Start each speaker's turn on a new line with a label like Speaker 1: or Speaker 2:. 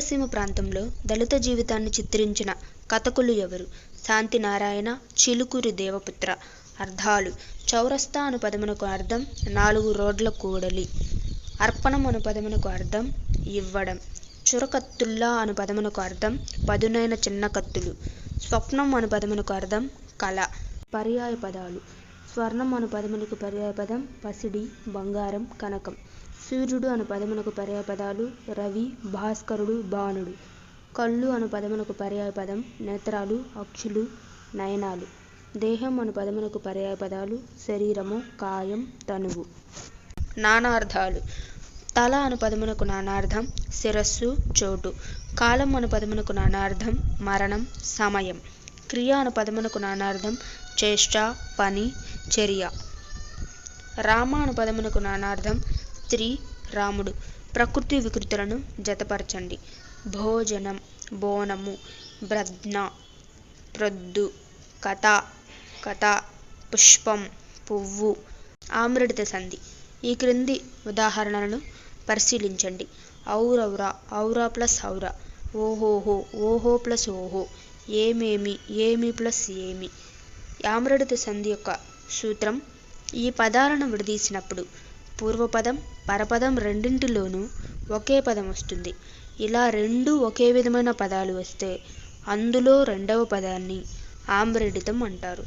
Speaker 1: రాయలసీమ ప్రాంతంలో దళిత జీవితాన్ని చిత్రించిన కథకులు ఎవరు? శాంతి నారాయణ, చిలుకూరి దేవపుత్ర. అర్థాలు: చౌరస్తా అను పదమునకు అర్థం 4 రోడ్ల కూడలి. అర్పణం అను పదమునకు అర్థం ఇవ్వడం. చురకత్తుల్లా అను పదమునకు అర్థం పదునైన చిన్న కత్తులు. స్వప్నం అను పదమునకు అర్థం కల. పర్యాయ పదాలు: స్వర్ణం అను పదమునకు పర్యాయపదం పసిడి, బంగారం, కనకం. సూర్యుడు అను పదమునకు పర్యాయపదాలు రవి, భాస్కరుడు, భానుడు. కళ్ళు అను పదమునకు పర్యాయపదం నేత్రాలు, అక్షులు, నయనాలు. దేహం అను పదమునకు పర్యాయపదాలు శరీరము, కాయం, తనువు. నానార్థాలు: తల అను పదమునకు నానార్థం శిరస్సు, చోటు. కాలం అను పదమునకు నానార్థం మరణం, సమయం. క్రియ అను పదమునకు నానార్థం చేష్ట, పని, చర్య. రామ అను పదమునకు నానార్థం స్త్రీ, రాముడు. ప్రకృతి వికృతులను జతపరచండి. భోజనం, బోనము, బ్రజ్ఞ, ప్రొద్దు, కథ, కథ, పుష్పం, పువ్వు. ఆమ్రడిత సంధి. ఈ క్రింది ఉదాహరణలను పరిశీలించండి. ఔరౌరా, ఔరా ప్లస్ ఔరా. ఓహోహో, ఓహో ప్లస్ ఓహో. ఏమేమి, ఏమి ప్లస్ ఏమి. ఆమ్రడిత సంధి యొక్క సూత్రం: ఈ పదాలను విడదీసినప్పుడు పూర్వపదం, పరపదం రెండింటిలోనూ ఒకే పదం వస్తుంది. ఇలా రెండూ ఒకే విధమైన పదాలు వస్తే అందులో రెండవ పదాన్ని ఆమ్రడితం అంటారు.